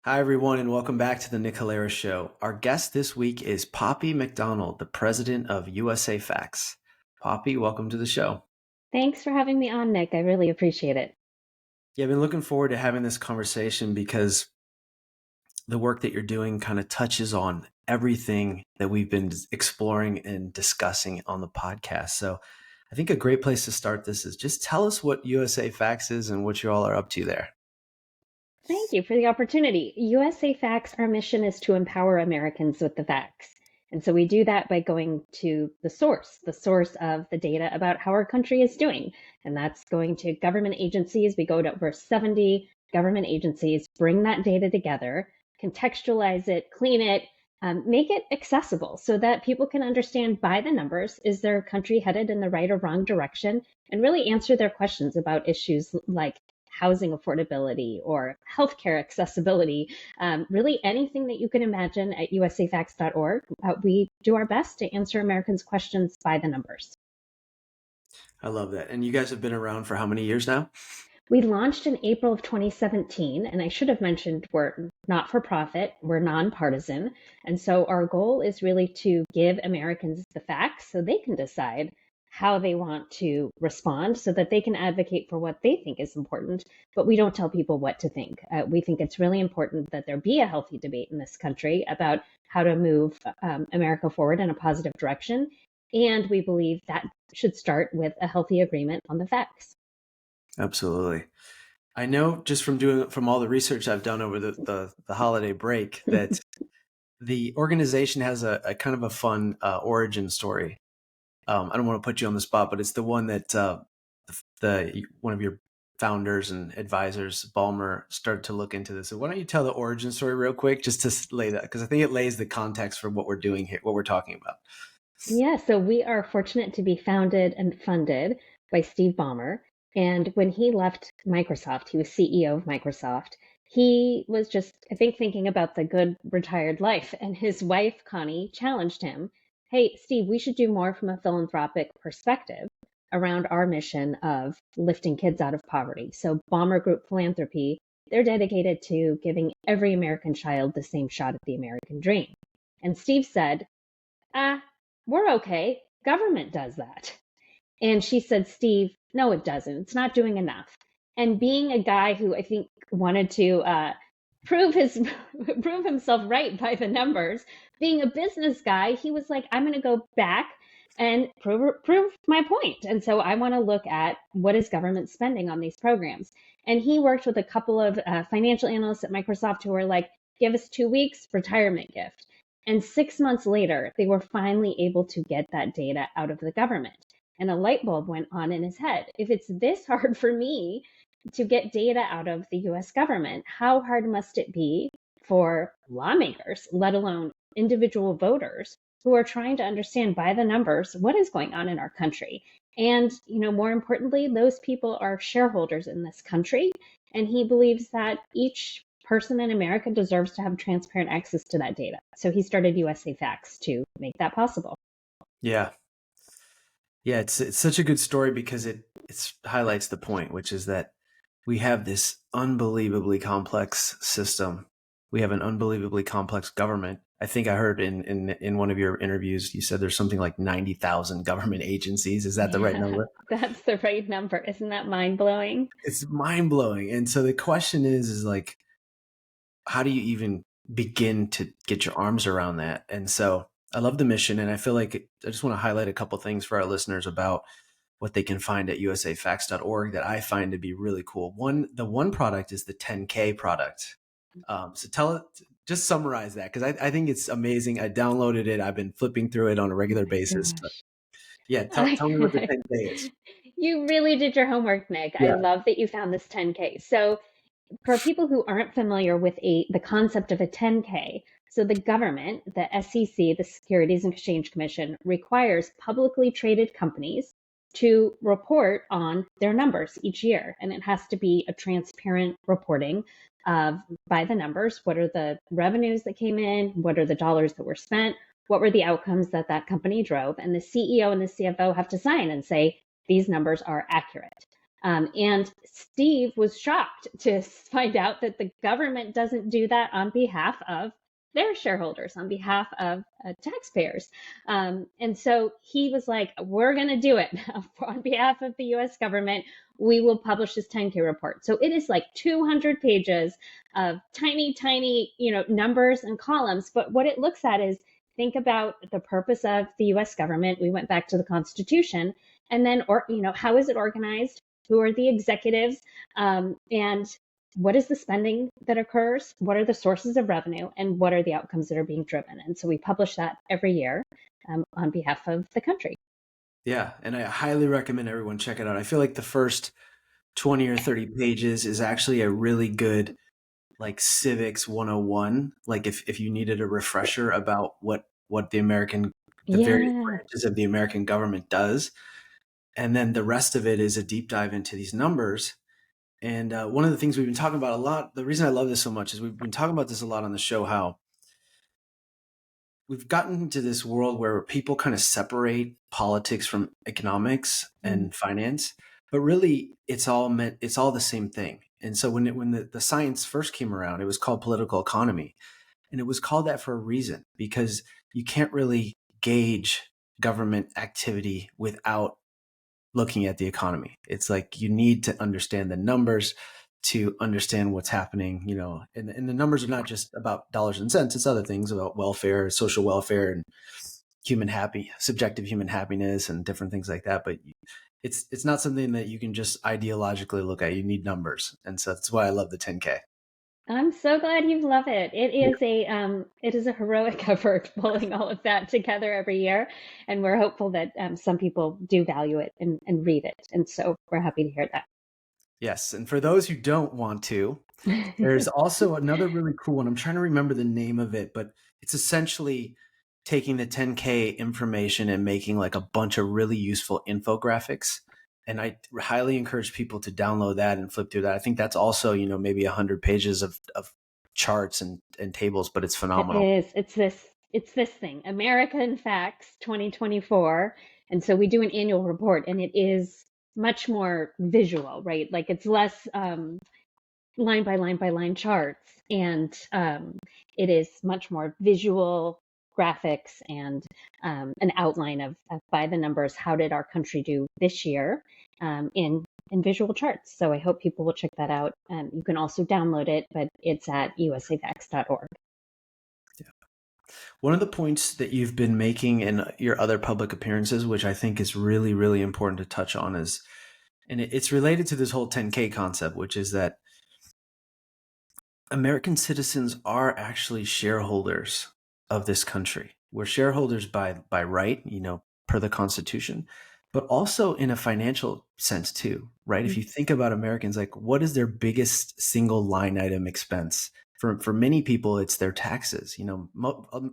Hi, everyone, and welcome back to the Nick Halaris Show. Our guest this week is Poppy MacDonald, the president of USAFacts. Poppy, welcome to the show. Thanks for having me on, Nick. I really appreciate it. Yeah, I've been looking forward to having this conversation because the work that you're doing kind of touches on everything that we've been exploring and discussing on the podcast. So I think a great place to start this is just tell us what USAFacts is and what you all are up to there. Thank you for the opportunity. USA Facts, our mission is to empower Americans with the facts. And so we do that by going to the source of the data about how our country is doing. And that's going to government agencies. We go to over 70 government agencies, bring that data together, contextualize it, clean it, make it accessible so that people can understand by the numbers, is their country headed in the right or wrong direction, and really answer their questions about issues like housing affordability or healthcare accessibility, really anything that you can imagine at usafacts.org. We do our best to answer Americans' questions by the numbers. I love that. And you guys have been around for how many years now? We launched in April of 2017, and I should have mentioned we're not for profit, we're nonpartisan. And so our goal is really to give Americans the facts so they can decide how they want to respond so that they can advocate for what they think is important. But we don't tell people what to think. We think it's really important that there be a healthy debate in this country about how to move America forward in a positive direction. And we believe that should start with a healthy agreement on the facts. Absolutely. I know just from all the research I've done over the holiday break that the organization has a kind of a fun origin story. I don't want to put you on the spot, but it's the one that one of your founders and advisors, Ballmer, started to look into this. So why don't you tell the origin story real quick, just to lay that, because I think it lays the context for what we're doing here, what we're talking about. Yeah, so we are fortunate to be founded and funded by Steve Ballmer. And when he left Microsoft, he was CEO of Microsoft. He was just, I think, thinking about the good retired life. And his wife, Connie, challenged him, hey, Steve, we should do more from a philanthropic perspective around our mission of lifting kids out of poverty. So Ballmer Group Philanthropy, they're dedicated to giving every American child the same shot at the American dream. And Steve said, we're okay. Government does that. And she said, Steve, no, it doesn't. It's not doing enough. And being a guy who I think wanted to prove himself right by the numbers, being a business guy, he was like, I'm going to go back and prove my point. And so I want to look at what is government spending on these programs. And he worked with a couple of financial analysts at Microsoft who were like, give us 2 weeks, retirement gift. And 6 months later, they were finally able to get that data out of the government. And a light bulb went on in his head. If it's this hard for me to get data out of the US government, how hard must it be for lawmakers, let alone individual voters, who are trying to understand by the numbers what is going on in our country? And, more importantly, those people are shareholders in this country. And he believes that each person in America deserves to have transparent access to that data. So he started USA Facts to make that possible. Yeah. Yeah, it's such a good story because it highlights the point, which is that we have this unbelievably complex system. We have an unbelievably complex government. I think I heard in one of your interviews, you said there's something like 90,000 government agencies. Is that the right number? That's the right number. Isn't that mind-blowing? It's mind-blowing. And so the question is like, how do you even begin to get your arms around that? And so I love the mission. And I feel like I just want to highlight a couple things for our listeners about what they can find at usafacts.org that I find to be really cool. The one product is the 10K product. So just summarize that, because I think it's amazing. I downloaded it. I've been flipping through it on a regular basis. But yeah, tell me what the 10K is. You really did your homework, Nick. I Yeah. love that you found this 10K. So for people who aren't familiar with the concept of a 10K, so the government, the SEC, the Securities and Exchange Commission, requires publicly traded companies to report on their numbers each year. And it has to be a transparent reporting of by the numbers. What are the revenues that came in? What are the dollars that were spent? What were the outcomes that company drove? And the CEO and the CFO have to sign and say, these numbers are accurate. And Steve was shocked to find out that the government doesn't do that on behalf of their shareholders, on behalf of taxpayers. And so he was like, we're going to do it on behalf of the US government. We will publish this 10K report. So it is like 200 pages of tiny, tiny, numbers and columns. But what it looks at is, think about the purpose of the US government. We went back to the Constitution. And then, how is it organized? Who are the executives? And what is the spending that occurs? What are the sources of revenue? And what are the outcomes that are being driven? And so we publish that every year on behalf of the country. Yeah, and I highly recommend everyone check it out. I feel like the first 20 or 30 pages is actually a really good like civics 101, like if you needed a refresher about what the various Yeah. branches of the American government does. And then the rest of it is a deep dive into these numbers. And one of the things we've been talking about a lot, the reason I love this so much is we've been talking about this a lot on the show, how we've gotten into this world where people kind of separate politics from economics and finance, but really it's all the same thing. And so when the science first came around, it was called political economy. And it was called that for a reason, because you can't really gauge government activity without looking at the economy. It's like you need to understand the numbers to understand what's happening, and the numbers are not just about dollars and cents. It's other things about welfare, social welfare, and subjective human happiness and different things like that. But it's not something that you can just ideologically look at. You need numbers. And so that's why I love the 10K. I'm so glad you love it. It is a heroic effort pulling all of that together every year, and we're hopeful that some people do value it and read it. And so we're happy to hear Yes. And for those who don't want to, there's that. also another really cool one. I'm trying to remember the name of it, but it's essentially taking the 10K information and making like a bunch of really useful infographics. And I highly encourage people to download that and flip through that. I think that's also, maybe 100 pages of charts and tables, but it's It phenomenal. is. It's this thing, American Facts 2024. And so we do an annual report, and it is much more visual, right? Like it's less line by line by line charts, and it is much more visual graphics and an outline of by the numbers, how did our country do this year, in visual charts. So I hope people will check that out. You can also download it, but it's at USAFacts.org. One of the points that you've been making in your other public appearances, which I think is really, really important to touch on, is, and it's related to this whole 10K concept, which is that American citizens are actually shareholders of this country. We're shareholders by right, per the Constitution, but also in a financial sense too, right? If you think about Americans, like what is their biggest single line item expense? For many people, it's their taxes.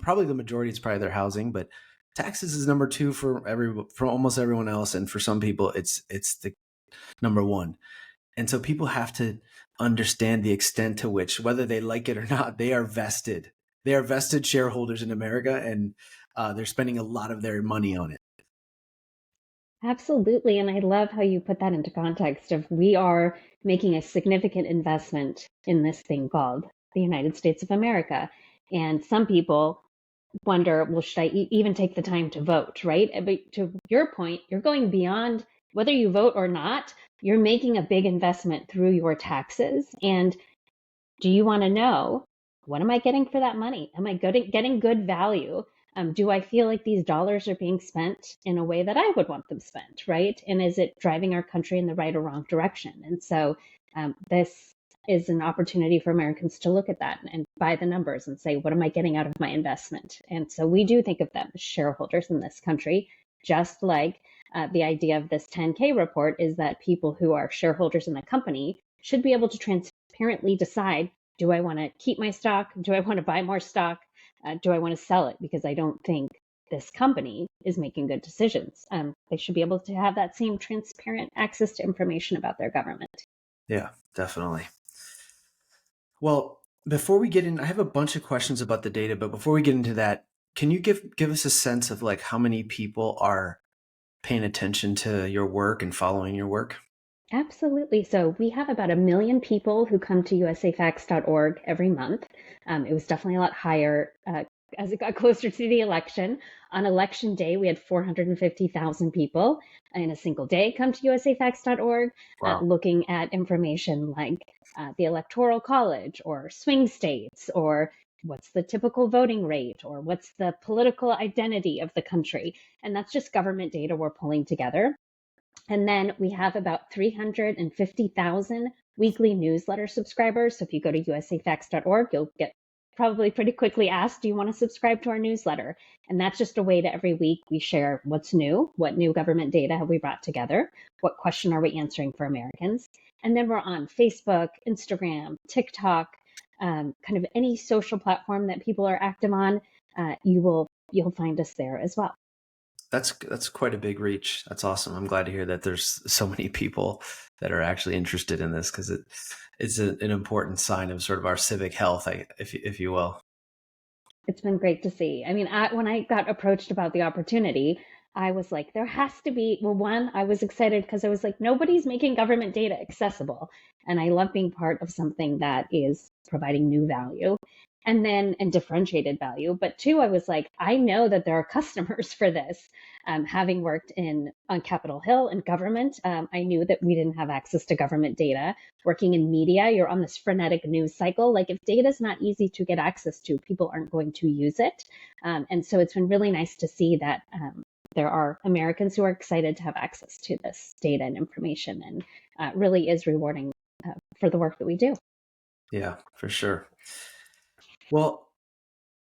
Probably the majority is probably their housing, but taxes is number two for almost everyone else, and for some people, it's the number one. And so people have to understand the extent to which, whether they like it or not, they are vested. They are vested shareholders in America, and they're spending a lot of their money on it. Absolutely. And I love how you put that into context of, we are making a significant investment in this thing called the United States of America. And some people wonder, well, should I even take the time to vote, right? But to your point, you're going beyond whether you vote or not. You're making a big investment through your taxes. And do you want to know, what am I getting for that money? Am I getting good value? Do I feel like these dollars are being spent in a way that I would want them spent, right? And is it driving our country in the right or wrong direction? And so this is an opportunity for Americans to look at that and by the numbers and say, what am I getting out of my investment? And so we do think of them as shareholders in this country, just like the idea of this 10K report is that people who are shareholders in the company should be able to transparently decide, do I want to keep my stock? Do I want to buy more stock? Do I want to sell it because I don't think this company is making good decisions? They should be able to have that same transparent access to information about their government. Yeah, definitely. Well, before we get in, I have a bunch of questions about the data, but before we get into that, can you give us a sense of like how many people are paying attention to your work and following your work? Absolutely. So we have about 1 million people who come to USAFacts.org every month. It was definitely a lot higher as it got closer to the election. On election day, we had 450,000 people in a single day come to USAFacts.org Wow. looking at information like the Electoral College or swing states or what's the typical voting rate or what's the political identity of the country. And that's just government data we're pulling together. And then we have about 350,000 weekly newsletter subscribers. So if you go to usafacts.org, you'll get probably pretty quickly asked, do you want to subscribe to our newsletter? And that's just a way to every week we share what's new, what new government data have we brought together, what question are we answering for Americans? And then we're on Facebook, Instagram, TikTok, kind of any social platform that people are active on. You'll find us there as well. That's quite a big reach. That's awesome. I'm glad to hear that there's so many people that are actually interested in this because it's an important sign of sort of our civic health, if you will. It's been great to see. I mean, when I got approached about the opportunity, I was like, there has to be, well, one, I was excited because I was like, nobody's making government data accessible. And I love being part of something that is providing new value and differentiated value. But two, I was like, I know that there are customers for this. Having worked on Capitol Hill in government, I knew that we didn't have access to government data. Working in media, you're on this frenetic news cycle. Like if data is not easy to get access to, people aren't going to use it. And so it's been really nice to see that there are Americans who are excited to have access to this data and information, and really is rewarding for the work that we do. Yeah, for sure. Well,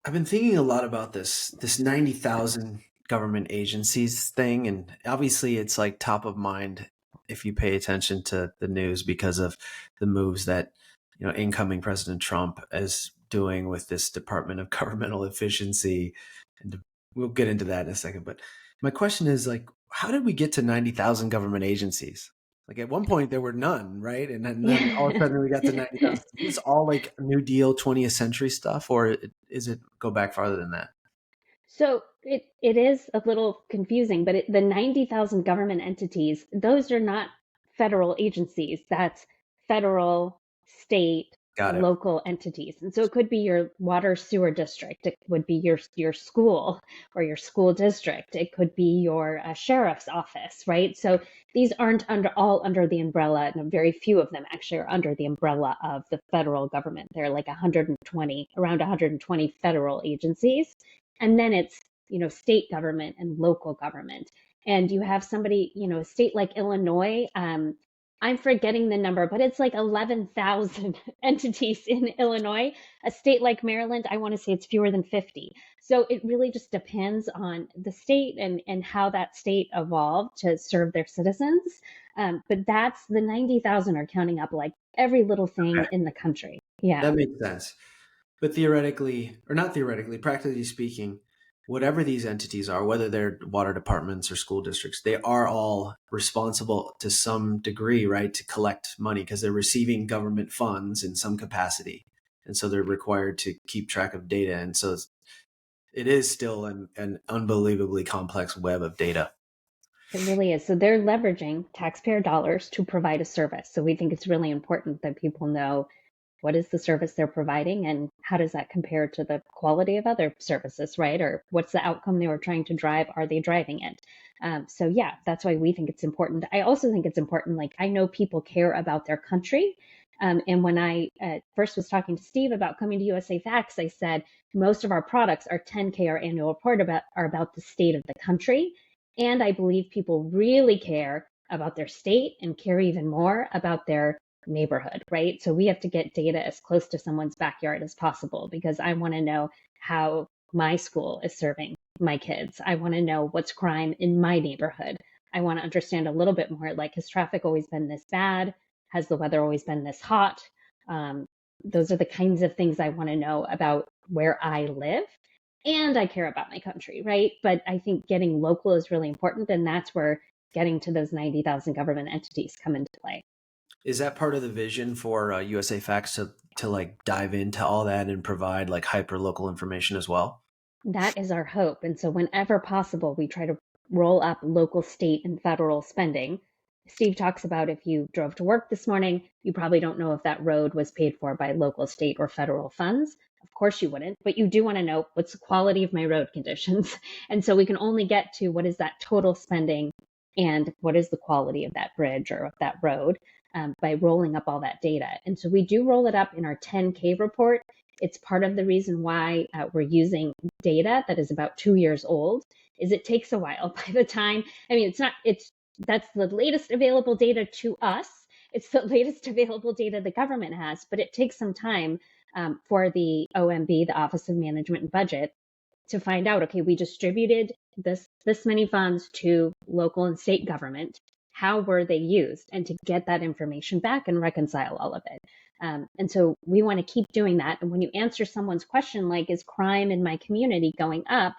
I've been thinking a lot about this 90,000 government agencies thing, and obviously it's like top of mind if you pay attention to the news because of the moves that incoming President Trump is doing with this Department of Governmental Efficiency, and we'll get into that in a second. But my question is like, how did we get to 90,000 government agencies? Like at one point there were none, right? And then all of a Yeah. sudden we got to 90,000. Is this all like New Deal 20th century stuff, or is it go back farther than that? So it is a little confusing, but the 90,000 government entities, those are not federal agencies. That's federal, state, Got it. local entities. And so it could be your water sewer district. It would be your school or your school district. It could be your sheriff's office, right? So these aren't all under the umbrella, and very few of them actually are under the umbrella of the federal government. There are like 120, around 120 federal agencies. And then it's, state government and local government. And you have somebody, a state like Illinois, I'm forgetting the number, but it's like 11,000 entities in Illinois. A state like Maryland, I want to say it's fewer than 50. So it really just depends on the state and how that state evolved to serve their citizens. But that's the 90,000 are counting up like every little thing Okay. in the country. Yeah. That makes sense. But theoretically, or not theoretically, practically speaking, whatever these entities are, whether they're water departments or school districts, they are all responsible to some degree, right, to collect money because they're receiving government funds in some capacity. And so they're required to keep track of data. And so it is still an unbelievably complex web of data. It really is. So they're leveraging taxpayer dollars to provide a service. So we think it's really important that people know what is the service they're providing and how does that compare to the quality of other services, right? Or what's the outcome they were trying to drive? Are they driving it? So yeah, that's why we think it's important. I also think it's important. Like I know people care about their country. And when I first was talking to Steve about coming to USA Facts, I said most of our products, our 10K, our annual report are about the state of the country. And I believe people really care about their state and care even more about their neighborhood, right? So we have to get data as close to someone's backyard as possible because I want to know how my school is serving my kids. I want to know what's crime in my neighborhood. I want to understand a little bit more like, has traffic always been this bad? Has the weather always been this hot? Um, those are the kinds of things I want to know about where I live. And I care about my country, right? But I think getting local is really important. And that's where getting to those 90,000 government entities come into play. Is that part of the vision for USA Facts to like dive into all that and provide like hyper local information as well? That is our hope. And so, whenever possible, we try to roll up local, state, and federal spending Steve talks about if you drove to work this morning, you probably don't know if that road was paid for by local, state, or federal funds. Of course you wouldn't, but you do want to know what's the quality of my road conditions. And so we can only get to what is that total spending and what is the quality of that bridge or of that road by rolling up all that data. And so we do roll it up in our 10K report. It's part of the reason why we're using data that is about 2 years old, is it takes a while. By the time, I mean, that's the latest available data to us. It's the latest available data the government has, but it takes some time for the OMB, the Office of Management and Budget, to find out, okay, we distributed this many funds to local and state government. How were they used? And to get that information back and reconcile all of it. And so we want to keep doing that. And when you answer someone's question, like, is crime in my community going up?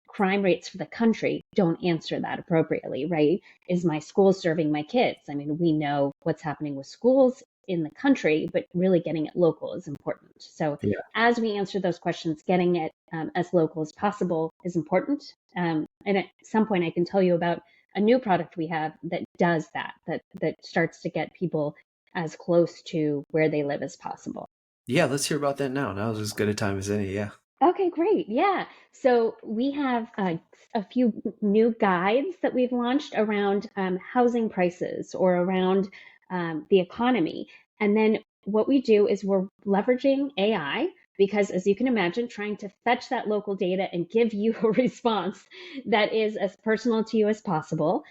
Crime rates for the country don't answer that appropriately, right? Is my school serving my kids? I mean, we know what's happening with schools in the country, but really getting it local is important. So Yeah. as we answer those questions, getting it as local as possible is important. And at some point, I can tell you about a new product we have that does that starts to get people as close to where they live as possible. Yeah, let's hear about that now. Now's as good a time as any. Yeah. Okay, great. Yeah. So we have a few new guides that we've launched around housing prices or around the economy. And then what we do is we're leveraging AI because, as you can imagine, trying to fetch that local data and give you a response that is as personal to you as possible.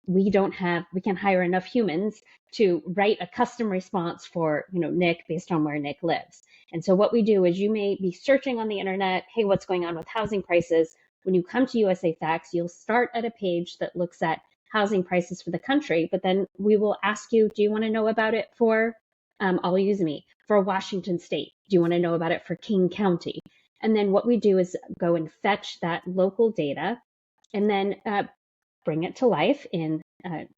We can hire enough humans to write a custom response for, Nick based on where Nick lives. And so what we do is you may be searching on the internet, hey, what's going on with housing prices? When you come to USA Facts, you'll start at a page that looks at housing prices for the country, but then we will ask you, do you want to know about it for, I'll use me, for Washington State? Do you want to know about it for King County? And then what we do is go and fetch that local data and then bring it to life in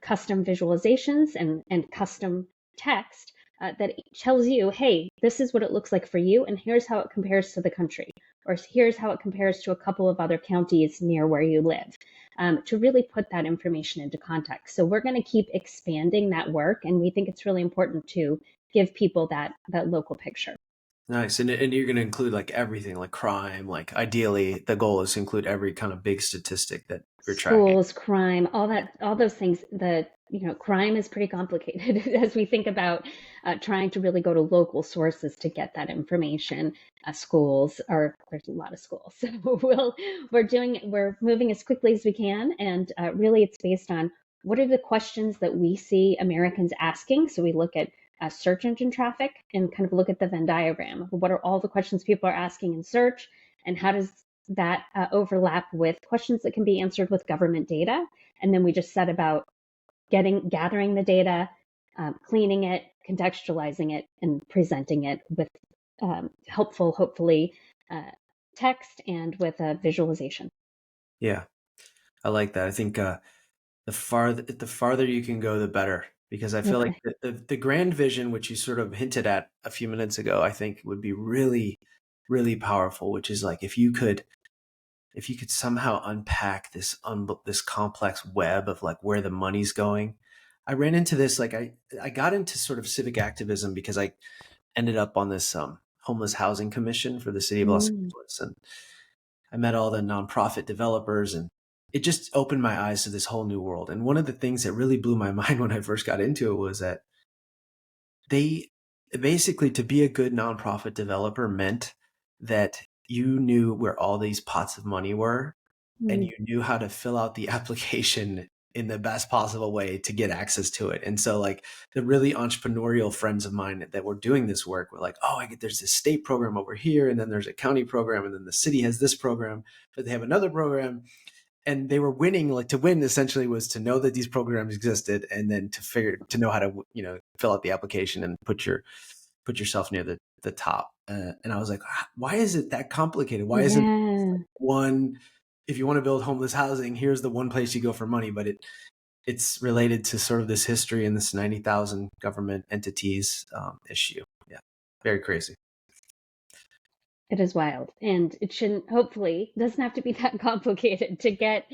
custom visualizations and custom text that tells you, hey, this is what it looks like for you, and here's how it compares to the country, or here's how it compares to a couple of other counties near where you live, to really put that information into context. So we're going to keep expanding that work, and we think it's really important to give people that local picture. Nice. And you're going to include like everything, like crime, like ideally the goal is to include every kind of big statistic that you're tracking. Schools, crime, all those things. Crime is pretty complicated as we think about trying to really go to local sources to get that information. Schools are There's a lot of schools, so we're moving as quickly as we can, and really it's based on what are the questions that we see Americans asking. So we look at search engine traffic and kind of look at the Venn diagram. What are all the questions people are asking in search, and how does that overlap with questions that can be answered with government data? And then we just set about gathering the data, cleaning it, contextualizing it, and presenting it with helpful, hopefully, text and with a visualization. Yeah. I like that. I think the farther you can go, the better. Because I feel like Okay. the grand vision, which you sort of hinted at a few minutes ago, I think would be really, really powerful. Which is like if you could somehow unpack this complex web of like where the money's going. I ran into this like I got into sort of civic activism because I ended up on this homeless housing commission for the city of Los Mm. Angeles, and I met all the nonprofit developers, and it just opened my eyes to this whole new world. And one of the things that really blew my mind when I first got into it was that they basically, to be a good nonprofit developer meant that you knew where all these pots of money were, and Mm. you knew how to fill out the application in the best possible way to get access to it. And so like the really entrepreneurial friends of mine that were doing this work were like, oh, there's this state program over here, and then there's a county program, and then the city has this program, but they have another program. And they were winning. Like, to win essentially was to know that these programs existed, and then to know how to fill out the application and put yourself near the top. And I was like, why is it that complicated? Why isn't Yeah. one, if you want to build homeless housing, here's the one place you go for money? But it's related to sort of this history and this 90,000 government entities issue. Yeah, very crazy. It is wild, and it shouldn't. Hopefully, doesn't have to be that complicated to get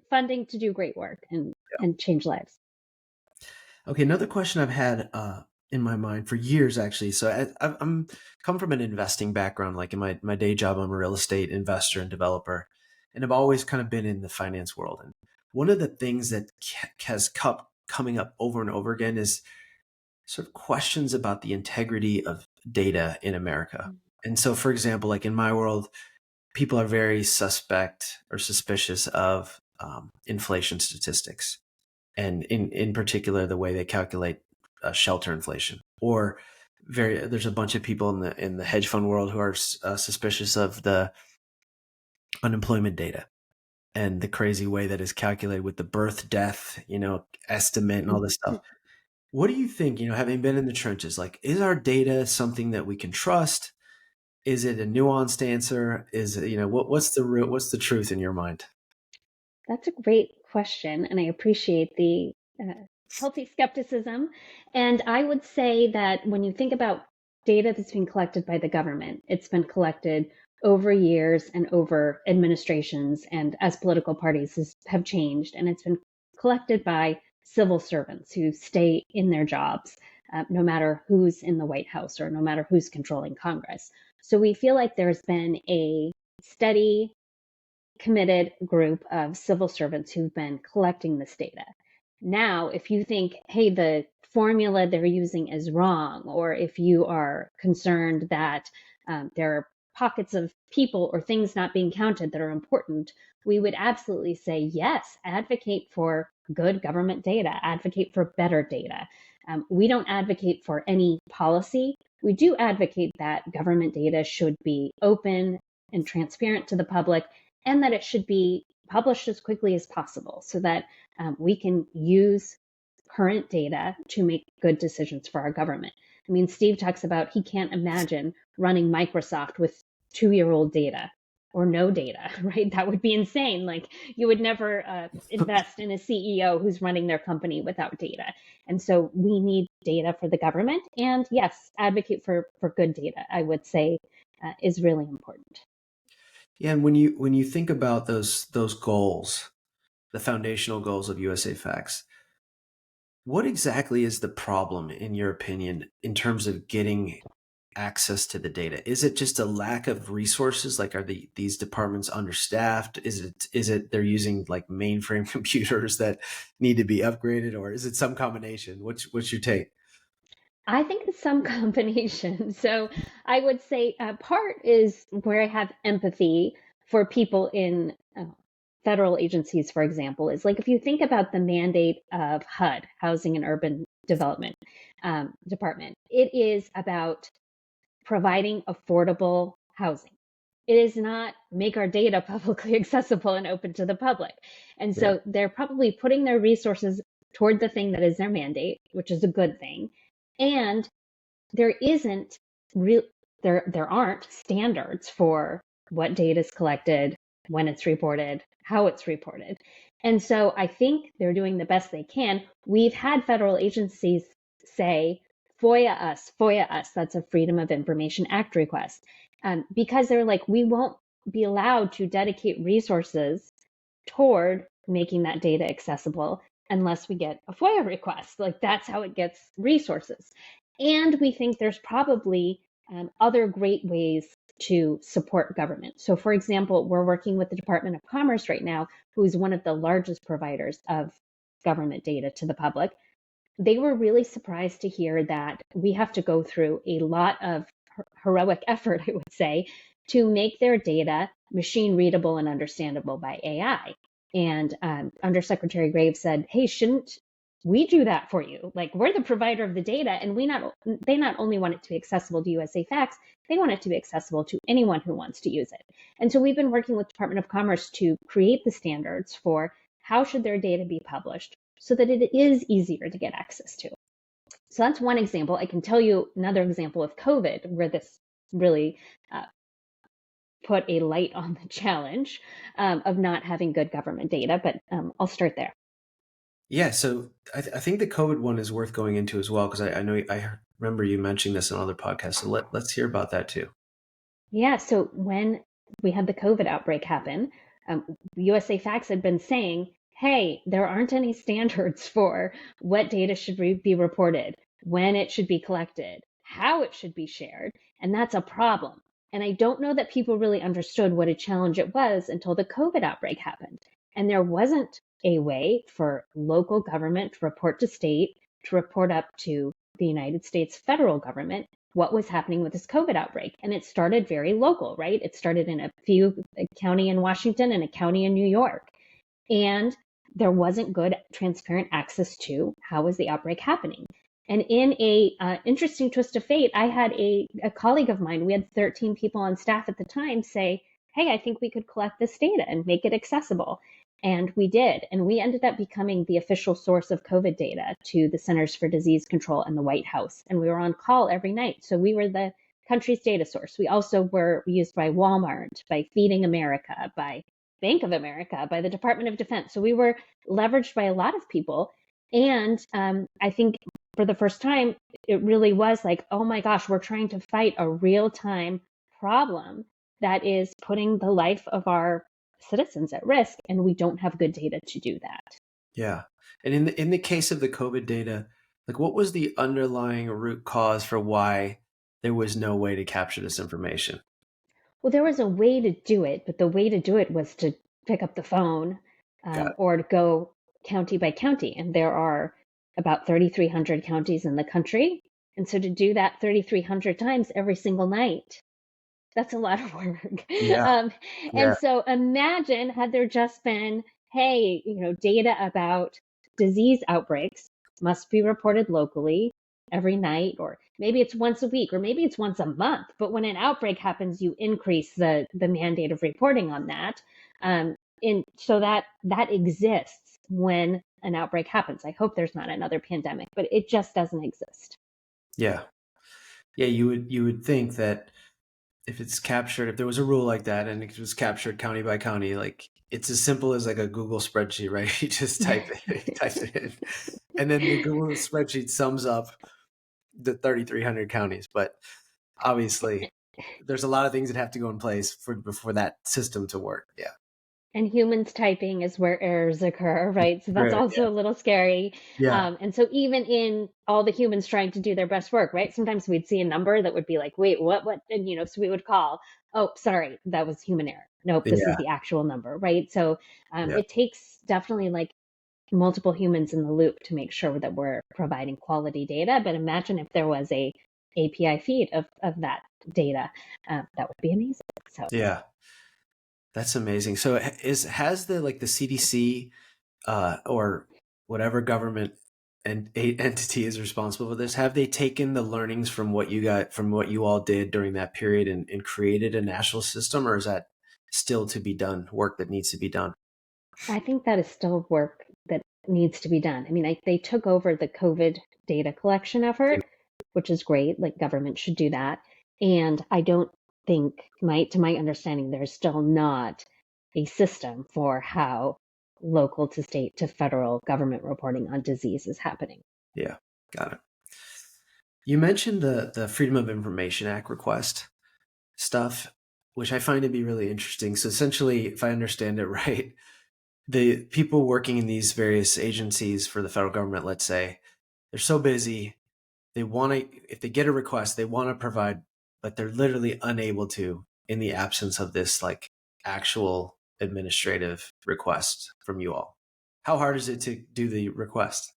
funding to do great work and change lives. Okay, another question I've had in my mind for years, actually. So I'm come from an investing background. Like in my day job, I'm a real estate investor and developer, and I've always kind of been in the finance world. And one of the things that has kept coming up over and over again is sort of questions about the integrity of data in America. And so, for example, like in my world, people are very suspect or suspicious of inflation statistics, and in particular the way they calculate shelter inflation. Or there's a bunch of people in the hedge fund world who are suspicious of the unemployment data and the crazy way that is calculated with the birth death estimate and all this stuff. What do you think, having been in the trenches, like, is our data something that we can trust? Is it a nuanced answer? Is it, what's the truth in your mind? That's a great question, and I appreciate the healthy skepticism. And I would say that when you think about data that's been collected by the government, it's been collected over years and over administrations, and as political parties have changed, and it's been collected by civil servants who stay in their jobs, no matter who's in the White House or no matter who's controlling Congress. So we feel like there's been a steady committed group of civil servants who've been collecting this data. Now, if you think, hey, the formula they're using is wrong, or if you are concerned that there are pockets of people or things not being counted that are important, we would absolutely say, yes, advocate for good government data, advocate for better data. We don't advocate for any policy. We do advocate that government data should be open and transparent to the public, and that it should be published as quickly as possible so that we can use current data to make good decisions for our government. I mean, Steve talks about he can't imagine running Microsoft with 2-year-old data or no data, right? That would be insane. Like, you would never invest in a CEO who's running their company without data. And so we need data for the government. And yes, advocate for good data, I would say, is really important. Yeah, and when you think about those goals, the foundational goals of USA Facts, what exactly is the problem, in your opinion, in terms of getting access to the data? Is it just a lack of resources? Like, are these departments understaffed? Is it they're using like mainframe computers that need to be upgraded, or is it some combination? What's your take? I think it's some combination. So I would say part is where I have empathy for people in federal agencies, for example, is like if you think about the mandate of HUD, Housing and Urban Development Department, it is about providing affordable housing. It is not make our data publicly accessible and open to the public. And Yeah. so they're probably putting their resources toward the thing that is their mandate, which is a good thing. And there isn't real there aren't standards for what data is collected, when it's reported, how it's reported. And so I think they're doing the best they can. We've had federal agencies say, FOIA us. That's a Freedom of Information Act request. Because they're like, we won't be allowed to dedicate resources toward making that data accessible unless we get a FOIA request. Like, that's how it gets resources. And we think there's probably other great ways to support government. So, for example, we're working with the Department of Commerce right now, who is one of the largest providers of government data to the public. They were really surprised to hear that we have to go through a lot of heroic effort, I would say, to make their data machine readable and understandable by AI. And Undersecretary Graves said, "Hey, shouldn't we do that for you? Like, we're the provider of the data, and they not only want it to be accessible to USA Facts, they want it to be accessible to anyone who wants to use it." And so we've been working with Department of Commerce to create the standards for how should their data be published so that it is easier to get access to. So that's one example. I can tell you another example of COVID where this really put a light on the challenge of not having good government data, but I'll start there. Yeah, so I think the COVID one is worth going into as well, because I know I remember you mentioning this on other podcasts. So let's hear about that too. Yeah, so when we had the COVID outbreak happen, USA Facts had been saying, hey, there aren't any standards for what data should be reported, when it should be collected, how it should be shared, and that's a problem. And I don't know that people really understood what a challenge it was until the COVID outbreak happened. And there wasn't a way for local government to report to state, to report up to the United States federal government what was happening with this COVID outbreak. And it started very local, right? It started in a county in Washington and a county in New York. And there wasn't good, transparent access to how was the outbreak happening. And in a interesting twist of fate, I had a colleague of mine. We had 13 people on staff at the time say, "Hey, I think we could collect this data and make it accessible." And we did. And we ended up becoming the official source of COVID data to the Centers for Disease Control and the White House. And we were on call every night. So we were the country's data source. We also were used by Walmart, by Feeding America, by Bank of America, by the Department of Defense. So we were leveraged by a lot of people. And I think for the first time, it really was like, oh my gosh, we're trying to fight a real-time problem that is putting the life of our citizens at risk, and we don't have good data to do that. Yeah. And in the case of the COVID data, like what was the underlying root cause for why there was no way to capture this information? Well, there was a way to do it, but the way to do it was to pick up the phone Got it. or to go county by county. And there are about 3,300 counties in the country. And so to do that 3,300 times every single night, that's a lot of work. Yeah. um, Yeah. and so imagine had there just been, hey, data about disease outbreaks must be reported locally every night, or maybe it's once a week, or maybe it's once a month. But when an outbreak happens, you increase the mandate of reporting on that. So that exists when an outbreak happens. I hope there's not another pandemic, but it just doesn't exist. Yeah. Yeah. You would think that if it's captured, if there was a rule like that and it was captured county by county, like it's as simple as like a Google spreadsheet, right? You just type it in, and then the Google spreadsheet sums up the 3,300 counties. But obviously, there's a lot of things that have to go in place before that system to work. Yeah. And humans typing is where errors occur, right? So that's Right. also a little scary. Yeah. And so even in all the humans trying to do their best work, right? Sometimes we'd see a number that would be like, wait, what? And, so we would call, oh, sorry, that was human error. Nope, this is Yeah. the actual number, right? So Yeah. it takes definitely like multiple humans in the loop to make sure that we're providing quality data. But imagine if there was a API feed of that data, that would be amazing. So Yeah. That's amazing. So has the CDC or whatever government and entity is responsible for this, have they taken the learnings from what you all did during that period and created a national system, or is that still to be done, work that needs to be done? I think that is still work that needs to be done. I mean, they took over the COVID data collection effort, which is great. Like government should do that. And I don't think, to my understanding, there's still not a system for how local to state to federal government reporting on disease is happening. Yeah, got it. You mentioned the Freedom of Information Act request stuff, which I find to be really interesting. So essentially, if I understand it right, the people working in these various agencies for the federal government, let's say, they're so busy, they want to, if they get a request, they want to provide, but they're literally unable to in the absence of this like actual administrative request from you all. How hard is it to do the request?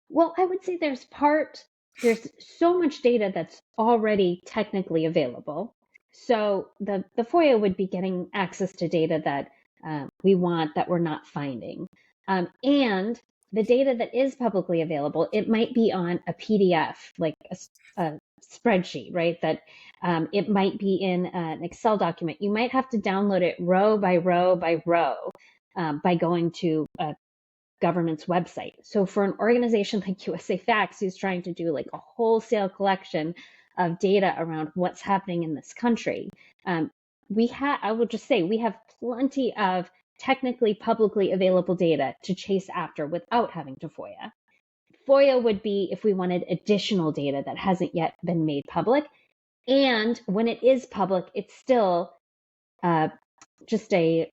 Well, I would say there's so much data that's already technically available. So the FOIA would be getting access to data that we want that we're not finding. And the data that is publicly available, it might be on a PDF, like a spreadsheet, right? That it might be in an Excel document. You might have to download it row by row by row by going to a government's website. So for an organization like USAFacts, who's trying to do like a wholesale collection of data around what's happening in this country, I will just say we have plenty of technically publicly available data to chase after without having to FOIA. FOIA would be if we wanted additional data that hasn't yet been made public. And when it is public, it's still just a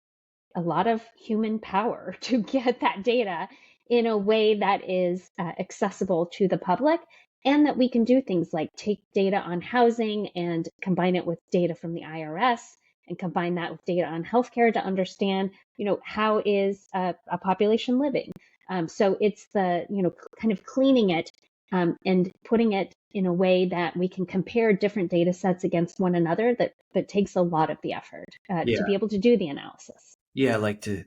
a lot of human power to get that data in a way that is accessible to the public, and that we can do things like take data on housing and combine it with data from the IRS and combine that with data on healthcare to understand, how is a population living. So it's the, kind of cleaning it and putting it in a way that we can compare different data sets against one another, that takes a lot of the effort to Yeah. be able to do the analysis. Yeah, like to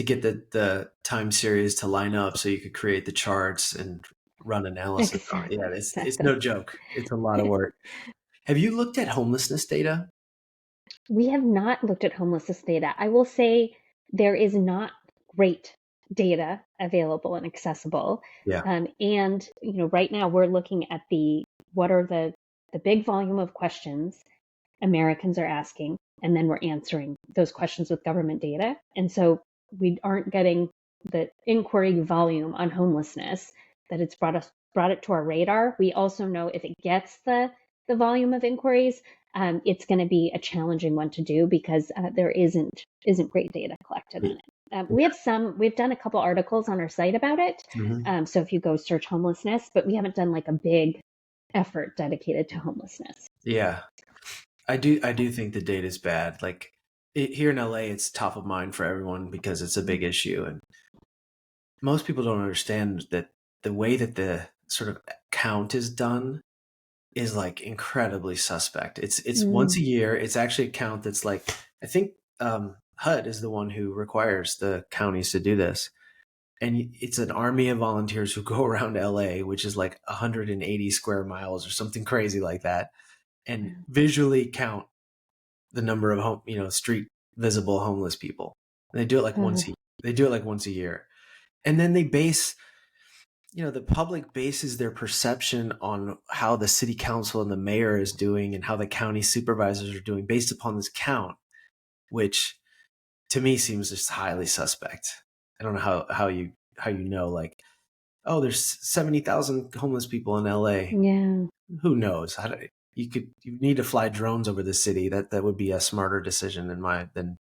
get the time series to line up so you could create the charts and run analysis on it. Yeah, it's Exactly. no joke. It's a lot of work. Have you looked at homelessness data? We have not looked at homelessness data. I will say there is not great data available and accessible. Yeah. And right now we're looking at what are the big volume of questions Americans are asking, and then we're answering those questions with government data. And so we aren't getting the inquiry volume on homelessness that it's brought it to our radar. We also know if it gets the volume of inquiries, it's going to be a challenging one to do because there isn't great data collected on it. We've done a couple articles on our site about it. Mhm. So if you go search homelessness, but we haven't done like a big effort dedicated to homelessness. Yeah. I do think the data is bad. Like here in LA, it's top of mind for everyone because it's a big issue, and most people don't understand that the way that the sort of count is done is like incredibly suspect. It's once Mm. a year. It's actually a count that's like I think HUD is the one who requires the counties to do this, and it's an army of volunteers who go around LA, which is like 180 square miles or something crazy like that, and visually count the number of street visible homeless people. And they do it like Uh, once a year, and then they base the public bases their perception on how the city council and the mayor is doing and how the county supervisors are doing based upon this count, which to me seems just highly suspect. I don't know how like, oh, there's 70,000 homeless people in LA. yeah. Who knows? You need to fly drones over the city. That would be a smarter decision than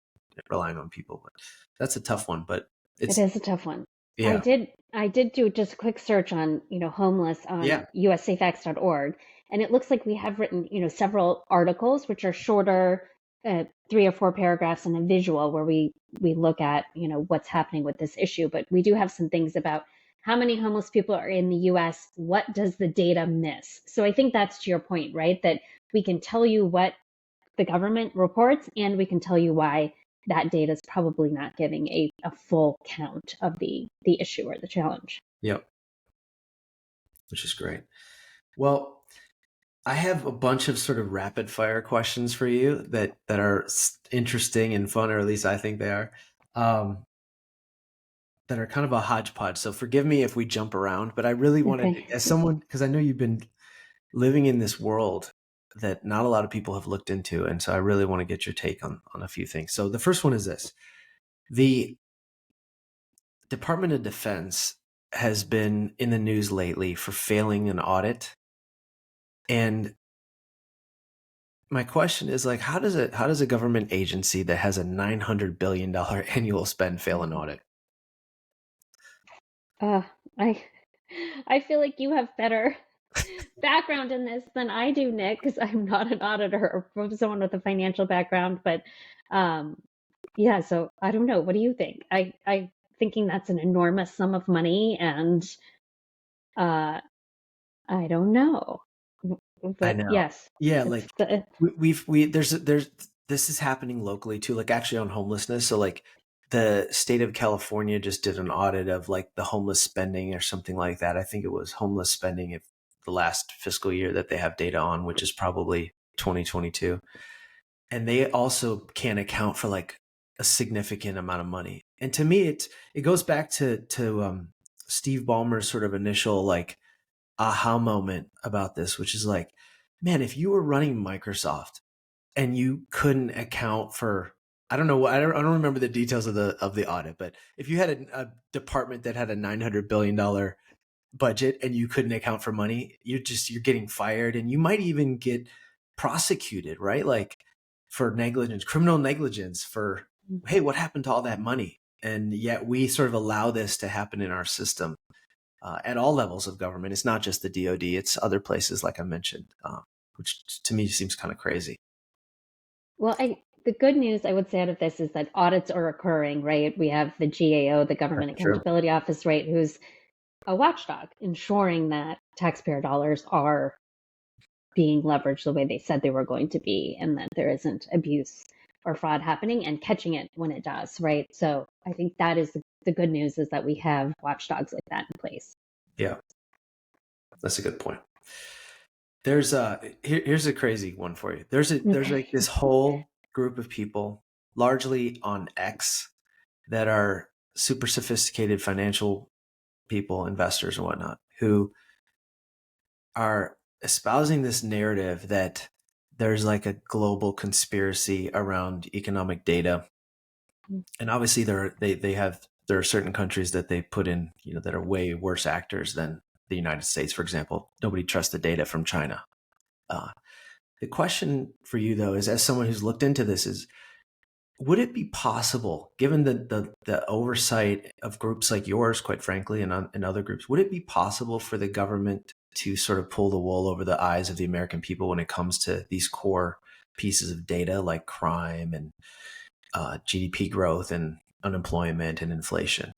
relying on people. But that's a tough one. But It it's is a tough one. I yeah, did I did do just a quick search on, homeless yeah, on USAFacts.org, and it looks like we have written, several articles which are shorter, 3 or 4 paragraphs and a visual where we look at, what's happening with this issue. But we do have some things about how many homeless people are in the US, what does the data miss? So I think that's to your point, right? That we can tell you what the government reports, and we can tell you why that data is probably not giving a full count of the issue or the challenge. yep, which is great. Well, I have a bunch of sort of rapid fire questions for you that are interesting and fun, or at least I think they are, um, that are kind of a hodgepodge. So forgive me if we jump around, but I really wanted, Okay. as someone, because I know you've been living in this world that not a lot of people have looked into, and so I really want to get your take on a few things. So the first one is this: the Department of Defense has been in the news lately for failing an audit, and my question is like, how does a government agency that has a $900 billion annual spend fail an audit? Uh, I I feel like you have better background in this than I do, Nick, because I'm not an auditor or someone with a financial background. But um, yeah, so I don't know. What do you think? I thinking that's an enormous sum of money, and uh, I don't know. I But know. yes, Yeah, it's like the we there's this is happening locally too, like actually on homelessness. So like the state of California just did an audit of like the homeless spending or something like that. I think it was homeless spending if the last fiscal year that they have data on, which is probably 2022. And they also can't account for like a significant amount of money. And to me, it goes back to Steve Ballmer's sort of initial like aha moment about this, which is like, man, if you were running Microsoft and you couldn't account for, I don't know, I don't remember the details of the audit, but if you had a department that had a $900 billion budget and you couldn't account for money, you're getting fired, and you might even get prosecuted, right? Like for negligence, criminal negligence for hey, what happened to all that money? And yet we sort of allow this to happen in our system at all levels of government. It's not just the DoD; it's other places, like I mentioned, which to me seems kind of crazy. Well, the good news I would say out of this is that audits are occurring, right? We have the GAO, the Government That's true. Accountability Office, right, who's a watchdog, ensuring that taxpayer dollars are being leveraged the way they said they were going to be, and that there isn't abuse or fraud happening and catching it when it does, right? So I think that is the good news, is that we have watchdogs like that in place. Yeah, that's a good point. Here's a crazy one for you. There's like this whole group of people, largely on X, that are super sophisticated financial people, investors and whatnot, who are espousing this narrative that there's like a global conspiracy around economic data. And obviously there are certain countries that they put in, that are way worse actors than the United States, for example. Nobody trusts the data from China. Uh, the question for you, though, is, as someone who's looked into this, is would it be possible, given the oversight of groups like yours, quite frankly, and other groups, would it be possible for the government to sort of pull the wool over the eyes of the American people when it comes to these core pieces of data like crime and GDP growth and unemployment and inflation?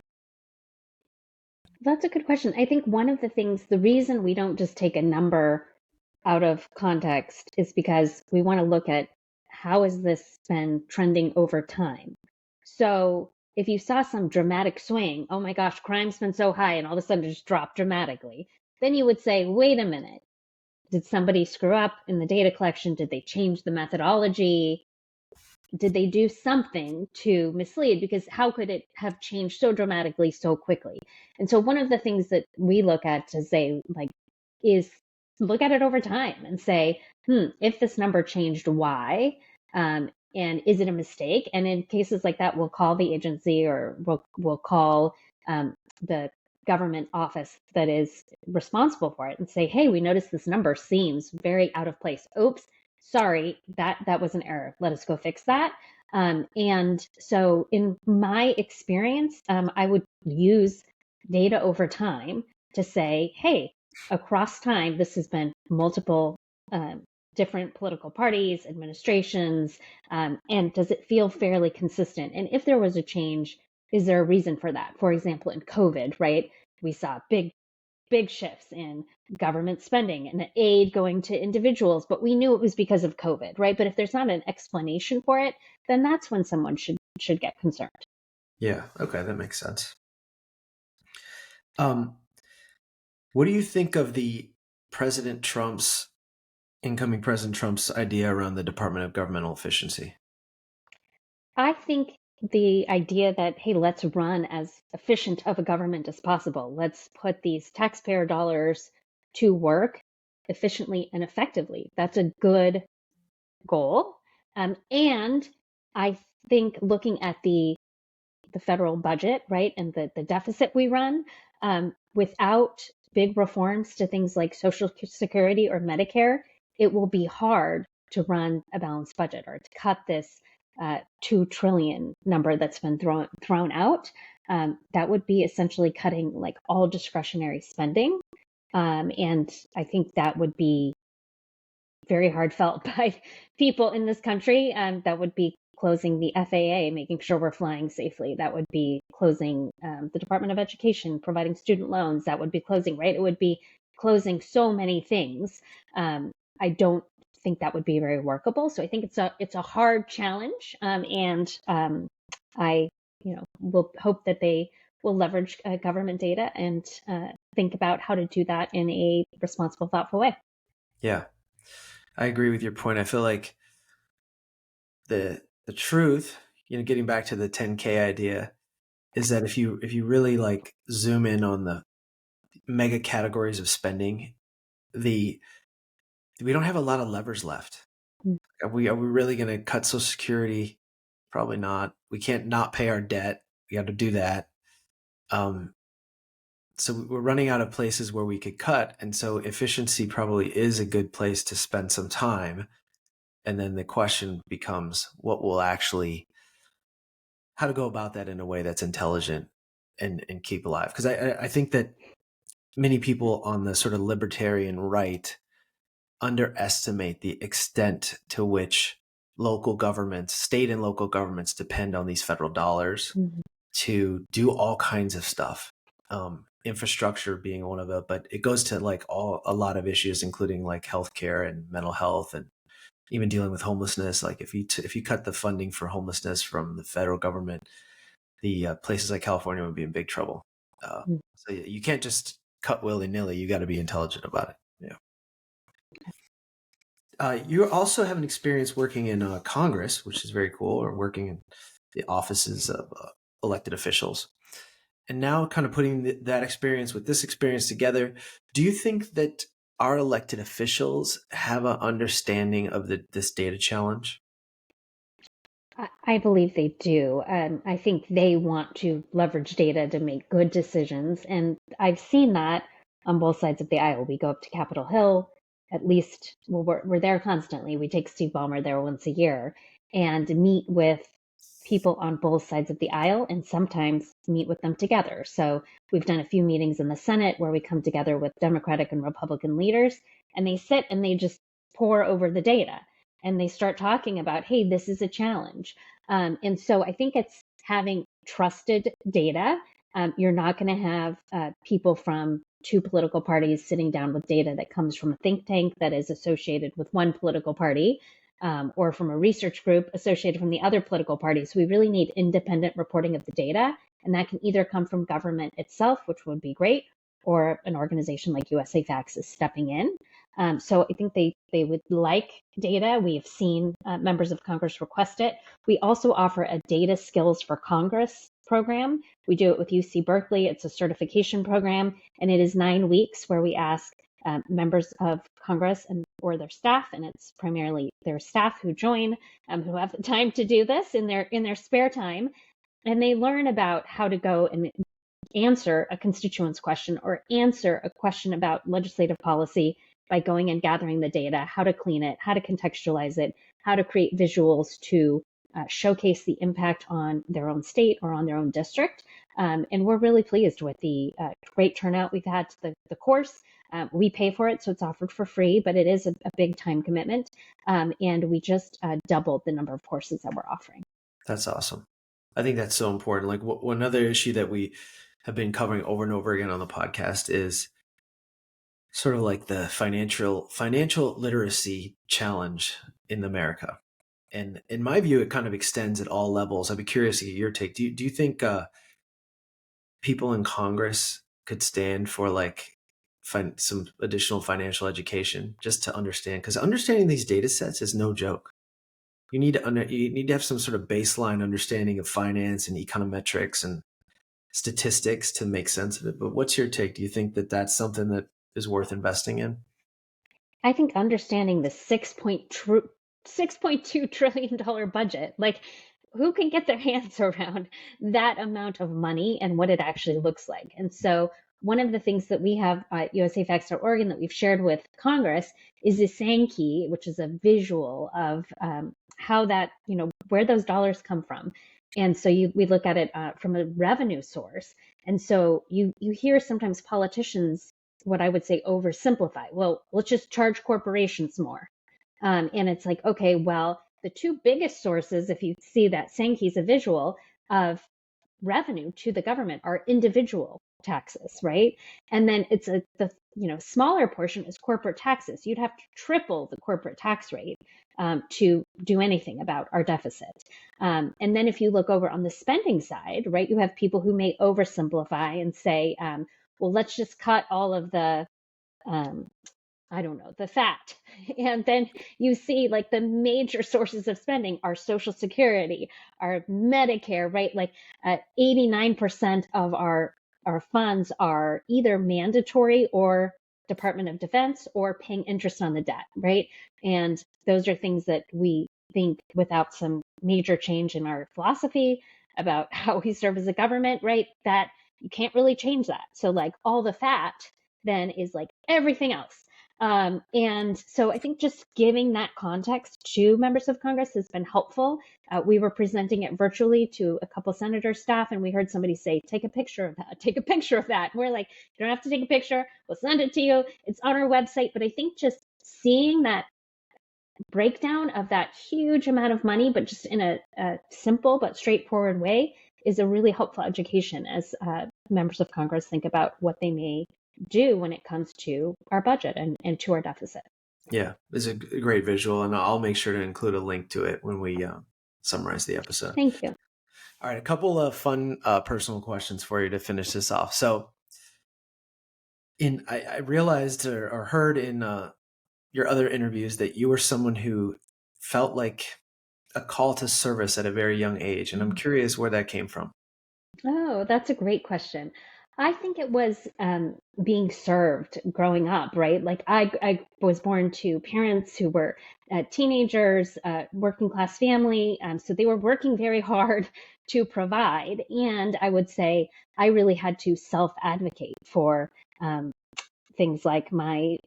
That's a good question. I think one of the things, the reason we don't just take a number out of context is because we want to look at how has this been trending over time. So if you saw some dramatic swing, oh my gosh, crime's been so high and all of a sudden it just dropped dramatically, then you would say, wait a minute, did somebody screw up in the data collection? Did they change the methodology? Did they do something to mislead? Because how could it have changed so dramatically so quickly? And so one of the things that we look at to say, like, is look at it over time and say, if this number changed, why? And is it a mistake? And in cases like that, we'll call the agency, or we'll call the government office that is responsible for it and say, hey, we noticed this number seems very out of place. Oops, sorry, that was an error. Let us go fix that. And so in my experience, I would use data over time to say, hey, across time, this has been multiple different political parties, administrations, and does it feel fairly consistent? And if there was a change, is there a reason for that? For example, in COVID, right, we saw big shifts in government spending and aid going to individuals, but we knew it was because of COVID, right? But if there's not an explanation for it, then that's when someone should get concerned. Yeah. Okay. That makes sense. Um, what do you think of the incoming President Trump's idea around the Department of Governmental Efficiency? I think the idea that, hey, let's run as efficient of a government as possible. Let's put these taxpayer dollars to work efficiently and effectively. That's a good goal. And I think looking at the federal budget, right, and the deficit we run, without big reforms to things like Social Security or Medicare, it will be hard to run a balanced budget or to cut this 2 trillion number that's been thrown out. That would be essentially cutting like all discretionary spending. And I think that would be very hard felt by people in this country. That would be closing the FAA, making sure we're flying safely. That would be closing the Department of Education, providing student loans. That would be closing, right? It would be closing so many things. I don't think that would be very workable. So I think it's a hard challenge, and I will hope that they will leverage government data and think about how to do that in a responsible, thoughtful way. Yeah, I agree with your point. I feel like the truth, getting back to the 10K idea, is that if you really like zoom in on the mega categories of spending, the we don't have a lot of levers left. Are we really going to cut Social Security? Probably not. We can't not pay our debt. We got to do that. So we're running out of places where we could cut, and so efficiency probably is a good place to spend some time. And then the question becomes, what will actually how to go about that in a way that's intelligent and keep alive. Because I think that many people on the sort of libertarian right underestimate the extent to which local governments, state and local governments, depend on these federal dollars Mhm. to do all kinds of stuff. Infrastructure being one of it, but it goes to like a lot of issues, including like healthcare and mental health, and even dealing with homelessness. Like if you cut the funding for homelessness from the federal government, the places like California would be in big trouble. Uh, Mm. so you can't just cut willy nilly. You got to be intelligent about it. Yeah. You also have an experience working in Congress, which is very cool, or working in the offices of elected officials. And now, kind of putting that experience with this experience together, do you think that our elected officials have an understanding of this data challenge? I believe they do. I think they want to leverage data to make good decisions. And I've seen that on both sides of the aisle. We go up to Capitol Hill, at least, well, we're there constantly. We take Steve Ballmer there once a year and meet with people on both sides of the aisle and sometimes meet with them together. So we've done a few meetings in the Senate where we come together with Democratic and Republican leaders and they sit and they just pour over the data and they start talking about, hey, this is a challenge. And so I think it's having trusted data. You're not going to have people from two political parties sitting down with data that comes from a think tank that is associated with one political party, or from a research group associated from the other political party. So we really need independent reporting of the data. And that can either come from government itself, which would be great, or an organization like USAFacts is stepping in. So I think they would like data. We have seen members of Congress request it. We also offer a data skills for Congress program. We do it with UC Berkeley. It's a certification program, and it is 9 weeks where we ask members of Congress and or their staff, and it's primarily their staff who join, who have the time to do this in their spare time, and they learn about how to go and answer a constituent's question or answer a question about legislative policy by going and gathering the data, how to clean it, how to contextualize it, how to create visuals to showcase the impact on their own state or on their own district. And we're really pleased with the great turnout we've had to the course. We pay for it, so it's offered for free, but it is a big time commitment. And we just doubled the number of courses that we're offering. That's awesome. I think that's so important. Like one other issue that we have been covering over and over again on the podcast is sort of like the financial literacy challenge in America. And in my view, it kind of extends at all levels. I'd be curious to get your take. Do you think people in Congress could stand for like some additional financial education just to understand? Because understanding these data sets is no joke. You need to have some sort of baseline understanding of finance and econometrics and statistics to make sense of it. But what's your take? Do you think that that's something that is worth investing in? I think understanding the $6.2 trillion budget, like who can get their hands around that amount of money and what it actually looks like? And so one of the things that we have at USAFacts.org and that we've shared with Congress is the Sankey, which is a visual of how that, where those dollars come from. And so we look at it from a revenue source. And so you hear sometimes politicians, what I would say, oversimplify. Well, let's just charge corporations more. And it's like, okay, well, the two biggest sources, if you see that Sankey's a visual of revenue to the government, are individual taxes, right? And then it's the smaller portion is corporate taxes. You'd have to triple the corporate tax rate to do anything about our deficit. And then if you look over on the spending side, right, you have people who may oversimplify and say, well, let's just cut all of the I don't know, the fat. And then you see like the major sources of spending are Social Security, our Medicare, right? Like 89% of our funds are either mandatory or Department of Defense or paying interest on the debt, right? And those are things that we think without some major change in our philosophy about how we serve as a government, right? That you can't really change that. So like all the fat then is like everything else. And so I think just giving that context to members of Congress has been helpful. We were presenting it virtually to a couple senator staff, and we heard somebody say, take a picture of that, take a picture of that. And we're like, you don't have to take a picture. We'll send it to you. It's on our website. But I think just seeing that breakdown of that huge amount of money, but just in a simple but straightforward way, is a really helpful education as members of Congress think about what they may do when it comes to our budget and to our deficit. Yeah, it's a great visual, and I'll make sure to include a link to it when we summarize the episode. Thank you. All right, a couple of fun personal questions for you to finish this off. So, I realized or heard in your other interviews that you were someone who felt like a call to service at a very young age, and I'm curious where that came from. Oh, that's a great question. I think it was being served growing up, right? Like I was born to parents who were teenagers, working class family. So they were working very hard to provide. And I would say I really had to self advocate for um, things like my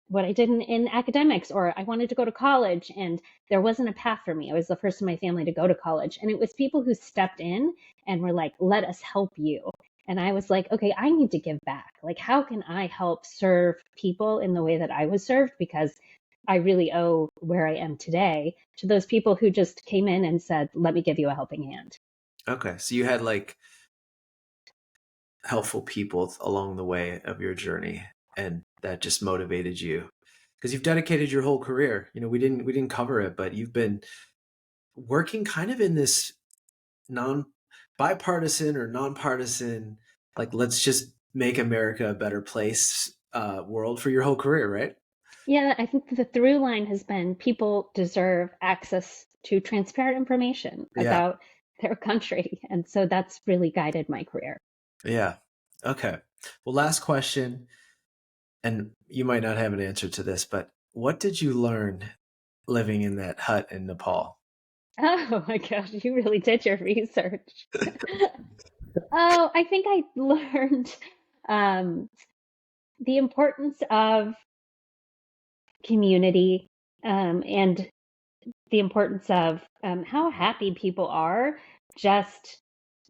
what I did in academics, or I wanted to go to college and there wasn't a path for me. I was the first in my family to go to college, and it was people who stepped in and were like, let us help you. And I was like, okay, I need to give back. Like, how can I help serve people in the way that I was served? Because I really owe where I am today to those people who just came in and said, let me give you a helping hand. Okay, so you had like helpful people along the way of your journey, and that just motivated you because you've dedicated your whole career. We didn't cover it, but you've been working kind of in this non bipartisan or nonpartisan, like let's just make America a better place world for your whole career, right? Yeah, I think the through line has been people deserve access to transparent information Yeah. about their country. And so that's really guided my career. Yeah. Okay. Well, last question, and you might not have an answer to this, but what did you learn living in that hut in Nepal? Oh my gosh, you really did your research. Oh, I think I learned um, the importance of community and the importance of how happy people are just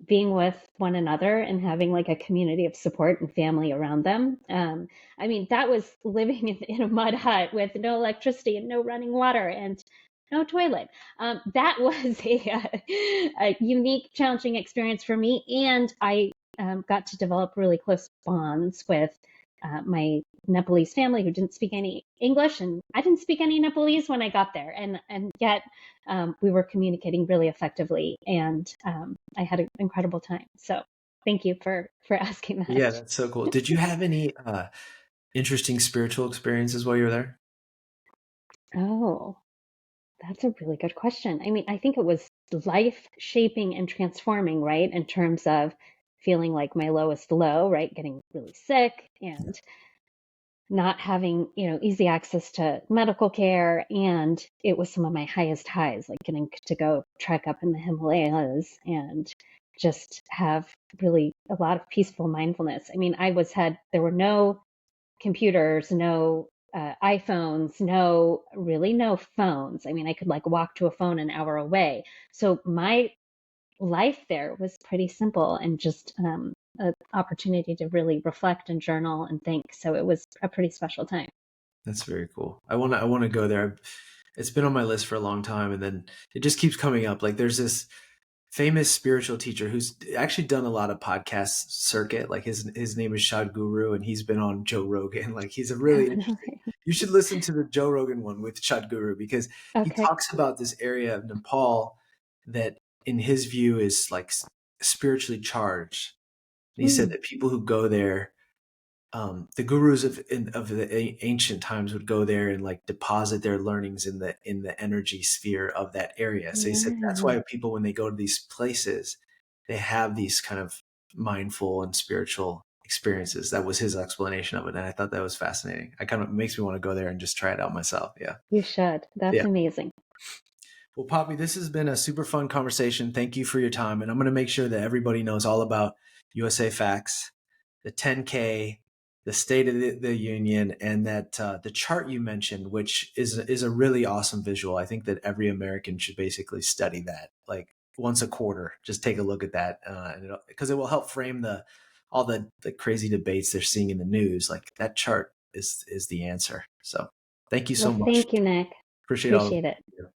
being with one another and having like a community of support and family around them. I mean, that was living in a mud hut with no electricity and no running water and no toilet. That was a unique, challenging experience for me. And I got to develop really close bonds with my Nepalese family who didn't speak any English, and I didn't speak any Nepalese when I got there, and yet we were communicating really effectively, and I had an incredible time. So thank you for asking Yeah, that. that's so cool. Did you have any interesting spiritual experiences while you were there? Oh, that's a really good question. I mean, I think it was life shaping and transforming, right? In terms of feeling like my lowest low, right? Getting really sick and not having, easy access to medical care. And it was some of my highest highs, like getting to go trek up in the Himalayas and just have really a lot of peaceful mindfulness. I mean, there were no computers, no iPhones, really no phones. I mean, I could like walk to a phone an hour away. So my life there was pretty simple and just an opportunity to really reflect and journal and think. So it was a pretty special time. That's very cool. I want to go there. It's been on my list for a long time, and then it just keeps coming up. Like there's this famous spiritual teacher who's actually done a lot of podcast circuit. Like his name is Shad Guru, and he's been on Joe Rogan. Like he's a really interesting. You should listen to the Joe Rogan one with Shad Guru because he Okay. talks about this area of Nepal that, in his view, is like spiritually charged. And he said Mm, that people who go there, the gurus of the ancient times would go there and like deposit their learnings in the energy sphere of that area. So he said that's yeah, why people, when they go to these places, they have these kind of mindful and spiritual experiences. That was his explanation of it, and I thought that was fascinating. I kind of makes me want to go there and just try it out myself. Yeah, you should. That's yeah. amazing. Well, Poppy, this has been a super fun conversation. Thank you for your time, and I'm going to make sure that everybody knows all about USA Facts, the 10K the State of the Union, and that the chart you mentioned, which is a really awesome visual. I think that every American should basically study that, like once a quarter. Just take a look at that, because it will help frame all the crazy debates they're seeing in the news. Like that chart is the answer. So thank you so Well, much. thank you, Nick. Appreciate all of Appreciate it. you.